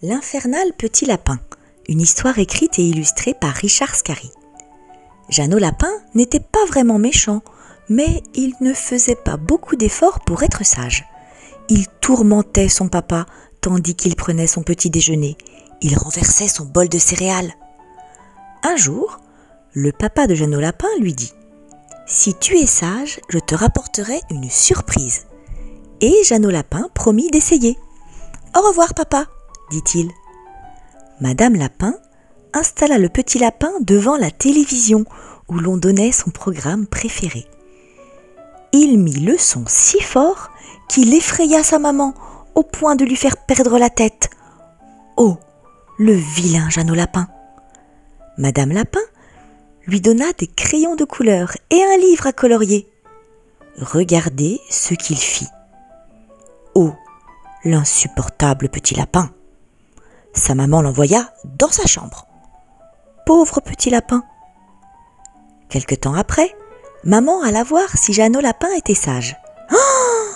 L'infernal petit lapin, une histoire écrite et illustrée par Richard Scarry. Jeannot Lapin n'était pas vraiment méchant, mais il ne faisait pas beaucoup d'efforts pour être sage. Il tourmentait son papa tandis qu'il prenait son petit déjeuner. Il renversait son bol de céréales. Un jour, le papa de Jeannot Lapin lui dit « Si tu es sage, je te rapporterai une surprise. » Et Jeannot Lapin promit d'essayer. « Au revoir papa !» dit-il. Madame Lapin installa le petit lapin devant la télévision où l'on donnait son programme préféré. Il mit le son si fort qu'il effraya sa maman au point de lui faire perdre la tête. Oh, le vilain Jeannot Lapin! Madame Lapin lui donna des crayons de couleur et un livre à colorier. Regardez ce qu'il fit. Oh, l'insupportable petit lapin! Sa maman l'envoya dans sa chambre. Pauvre petit lapin! Quelque temps après, maman alla voir si Jeannot Lapin était sage. Oh,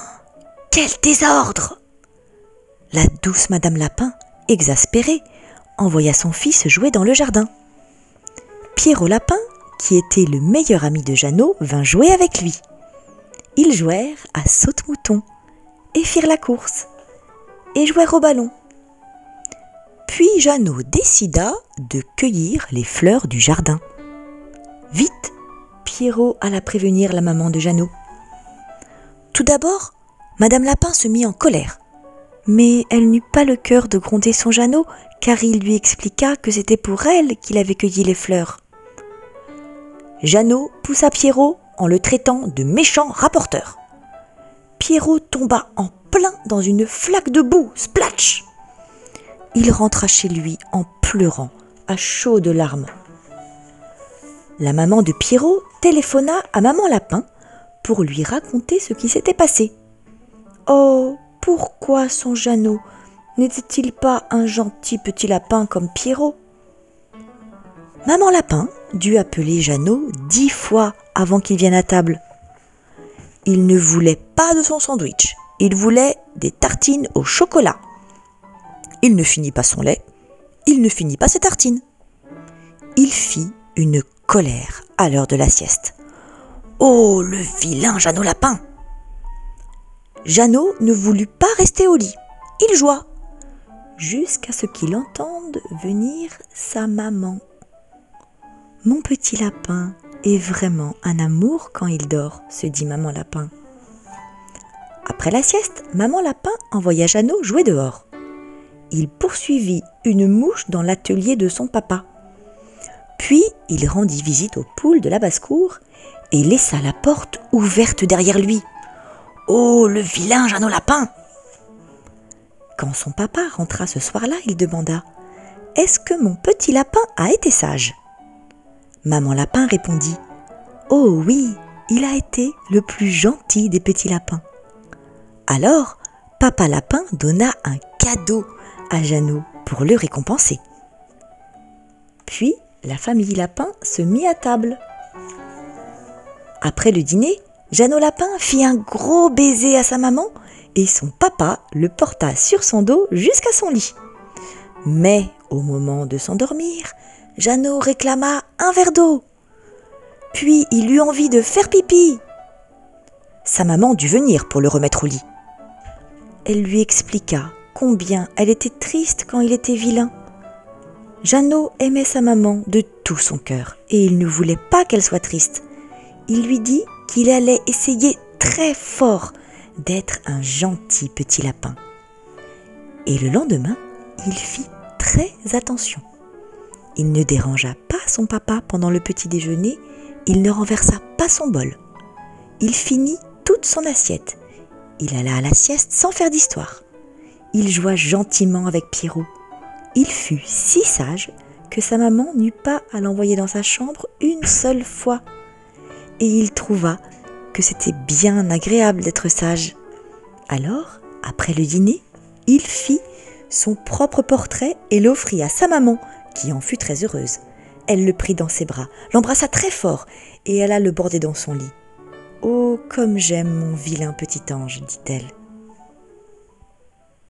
quel désordre! La douce Madame Lapin, exaspérée, envoya son fils jouer dans le jardin. Pierrot Lapin, qui était le meilleur ami de Jeannot, vint jouer avec lui. Ils jouèrent à saute-mouton et firent la course et jouèrent au ballon. Puis Jeannot décida de cueillir les fleurs du jardin. Vite, Pierrot alla prévenir la maman de Jeannot. Tout d'abord, Madame Lapin se mit en colère. Mais elle n'eut pas le cœur de gronder son Jeannot, car il lui expliqua que c'était pour elle qu'il avait cueilli les fleurs. Jeannot poussa Pierrot en le traitant de méchant rapporteur. Pierrot tomba en plein dans une flaque de boue, splatch! Il rentra chez lui en pleurant, à chaudes larmes. La maman de Pierrot téléphona à Maman Lapin pour lui raconter ce qui s'était passé. Oh, pourquoi son Jeannot n'était-il pas un gentil petit lapin comme Pierrot? Maman Lapin dut appeler Jeannot 10 fois avant qu'il vienne à table. Il ne voulait pas de son sandwich, il voulait des tartines au chocolat. Il ne finit pas son lait, il ne finit pas ses tartines. Il fit une colère à l'heure de la sieste. Oh, le vilain Jeannot Lapin! Jeannot ne voulut pas rester au lit. Il joua, jusqu'à ce qu'il entende venir sa maman. Mon petit lapin est vraiment un amour quand il dort, se dit Maman Lapin. Après la sieste, Maman Lapin envoya Jeannot jouer dehors. Il poursuivit une mouche dans l'atelier de son papa. Puis il rendit visite aux poules de la basse-cour et laissa la porte ouverte derrière lui. Oh, le vilain Jeannot Lapin! Quand son papa rentra ce soir-là, il demanda « Est-ce que mon petit lapin a été sage ?» Maman Lapin répondit « Oh oui, il a été le plus gentil des petits lapins. » Alors, Papa Lapin donna un cadeau à Jeannot pour le récompenser. Puis, la famille Lapin se mit à table. Après le dîner, Jeannot Lapin fit un gros baiser à sa maman et son papa le porta sur son dos jusqu'à son lit. Mais au moment de s'endormir, Jeannot réclama un verre d'eau. Puis il eut envie de faire pipi. Sa maman dut venir pour le remettre au lit. Elle lui expliqua combien elle était triste quand il était vilain. Jeannot aimait sa maman de tout son cœur et il ne voulait pas qu'elle soit triste. Il lui dit qu'il allait essayer très fort d'être un gentil petit lapin. Et le lendemain, il fit très attention. Il ne dérangea pas son papa pendant le petit déjeuner, il ne renversa pas son bol. Il finit toute son assiette. Il alla à la sieste sans faire d'histoire. Il joua gentiment avec Pierrot. Il fut si sage que sa maman n'eut pas à l'envoyer dans sa chambre une seule fois. Et il trouva que c'était bien agréable d'être sage. Alors, après le dîner, il fit son propre portrait et l'offrit à sa maman, qui en fut très heureuse. Elle le prit dans ses bras, l'embrassa très fort et alla le border dans son lit. « Oh, comme j'aime mon vilain petit ange, dit-elle.